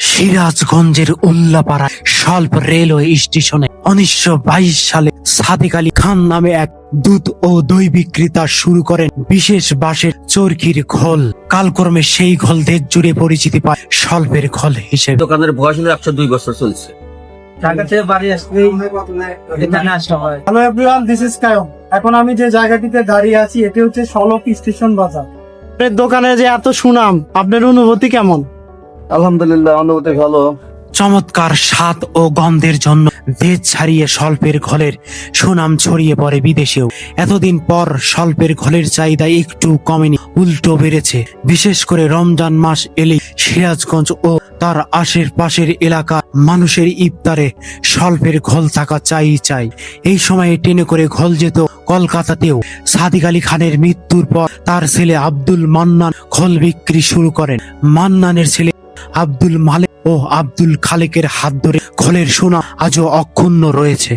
সিরাজগঞ্জের উল্লাপাড়ায় স্বল্প রেলওয়ে স্টেশনে 1922 সালে সাদেক আলী খান নামে এক দুধ ও দই বিক্রেতা শুরু করেন বিশেষ বাঁশের চরকির ঘোল। কালক্রমে সেই ঘোল দেশ জুড়ে পরিচিতি পায় স্বল্পের ঘোল হিসেবে। দোকানের বয়স 102 বছর চলছে। ঢাকা থেকে বাড়ি আসলেই এখানে আসা হয়। Hello everyone, this is Kayam. এখন আমি যে জায়গাটিতে দাঁড়িয়ে আছি এটি হচ্ছে সলপ স্টেশন বাজার। আপনার দোকানে যে এত সুনাম, আপনার অনুভূতি কেমন? আলহামদুলিল্লাহ, অনুভূতি ভালো। চমৎকার স্বাদ ও গন্ধের জন্য দেশ ছাড়িয়ে স্বল্পের ঘোলের সুনাম ছড়িয়ে পড়ে বিদেশেও। এতদিন পর স্বল্পের ঘোলের চাহিদা একটু কমেনি, উল্টো বেড়েছে। বিশেষ করে রমজান মাস এলেই সিরাজগঞ্জ ও তার আশেপাশের এলাকা মানুষের ইফতারে স্বল্পের ঘোল থাকা চাই। এই সময়ে ট্রেনে করে ঘোল যেত কলকাতাতেও। সাদেক আলী খানের মৃত্যুর পর তার ছেলে আব্দুল মান্নান ঘোল বিক্রি শুরু করেন। মান্নানের ছেলে আব্দুল মালেক ও আব্দুল খালেকের হাত ধরে ঘোলের সুনাম আজও অক্ষুণ্ণ রয়েছে।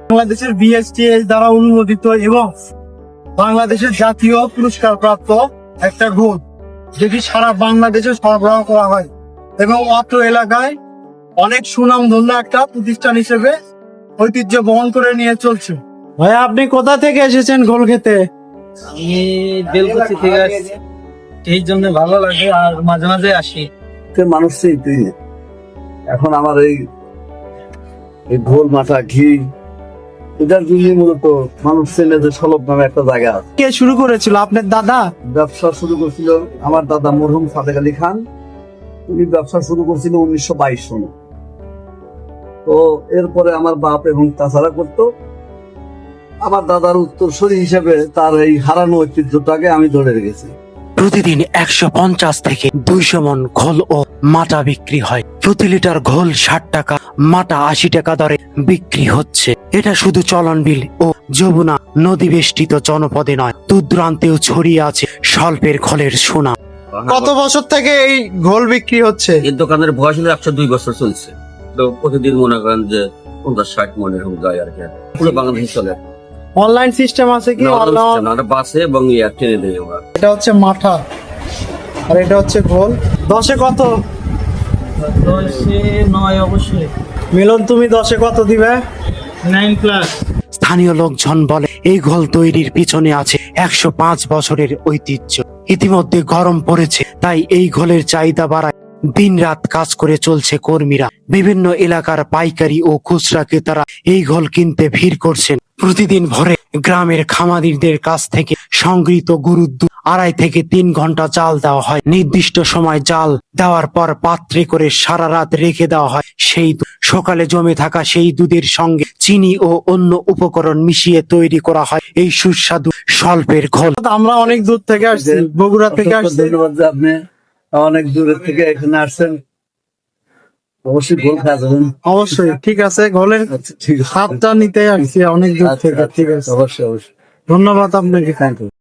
বাংলাদেশের বিএসটিএস দ্বারা অনুমোদিত এবং বাংলাদেশের জাতীয় পুরস্কার প্রাপ্ত একটা ঘোল, যেটি সারা বাংলাদেশে সরবরাহ করা হয় এবং অত্র এলাকায় অনেক সুনামধন্য একটা প্রতিষ্ঠান হিসেবে ঐতিহ্য বহন করে নিয়ে চলছে। ভাই, আপনি কোথা থেকে এসেছেন ঘোল খেতে? আমি বেলকুচি থেকে আসছি, এই জন্য ভালো লাগে আর মাঝে মাঝে আসি। মানুষ এখন আমার এই ঘোল মাথা ঘি এটার জন্য মূলত মানুষ চেনে যে সলভ নামে একটা জায়গা আছে। কে শুরু করেছিল? আপনার দাদা? ব্যবসা শুরু করছিল আমার দাদা মরহুম সাদেক আলী খান। উনি ব্যবসা শুরু করছিল 1922 সনে। তো এরপরে আমার বাপ এবং তাছাড়া করতো। আমার দাদার উত্তরসূরি হিসেবে তার এই হারানো ঐতিহ্যটাকে আমি ধরে রেখেছি। প্রতিদিন 150 থেকে 200 মন ঘোল ও মাটা বিক্রি হয়। প্রতি লিটার ঘোল 60 টাকা, মাটা 80 টাকা দরে বিক্রি হচ্ছে। এটা শুধু চলনবিল ও যমুনা নদী বেষ্টিত জনপদে নয়, দূরদূরান্তেও ছড়িয়ে আছে স্বল্পের ঘোলের সুনাম। কত বছর থেকে এই ঘোল বিক্রি হচ্ছে? এই দোকানের বয়স 102 বছর চলছে। তো প্রতিদিন মনে করেন যে 50-60 মন এরকম যায় আর কি। পুরো বাংলাদেশ চলে। অনলাইন সিস্টেম আছে কি? বাসে এবং ট্রেনে দেয় আমরা। এটা হচ্ছে মাঠা আর এটা হচ্ছে ঘোল। 10-এ কত? 10-এ 9 অবশ্যই। মিলন, তুমি 10-এ কত দিবে? 9+। স্থানীয় লোকজন বলে এই ঘোল তৈরির পিছনে আছে 105 বছরের ঐতিহ্য। ইতিমধ্যে গরম পড়েছে, তাই এই ঘোলের চাহিদা বাড়ায় দিন রাত কাজ করে চলছে কর্মীরা। বিভিন্ন এলাকার পাইকারি ও খুচরা ক্রেতারা এই ঘোল কিনতে ভিড় করছেন। প্রতিদিন ভোরে গ্রামের খামারিদের কাছ থেকে সংগৃহীত গরুর দুধ 2.5 থেকে 3 ঘন্টা জাল দেওয়া হয়। নির্দিষ্ট সময় জাল দেওয়ার পর পাত্রে করে সারা রাত রেখে দেওয়া হয় সেই দুধ। সকালে জমে থাকা সেই দুধের সঙ্গে চিনি ও অন্য উপকরণ মিশিয়ে তৈরি করা হয় এই সুস্বাদু স্বল্পের ঘোল। আমরা অনেক দূর থেকে আসছি, বগুড়া থেকে আসছি। ধন্যবাদ যে আপনি অনেক দূরের থেকে এখানে আসছেন। অবশ্যই ঘোল খাবেন। অবশ্যই, ঠিক আছে। ঘোলের ঠিক আছে, স্বাদটা নিতে আসছি অনেক দূর থেকে। ঠিক আছে, অবশ্যই। ধন্যবাদ আপনাকে।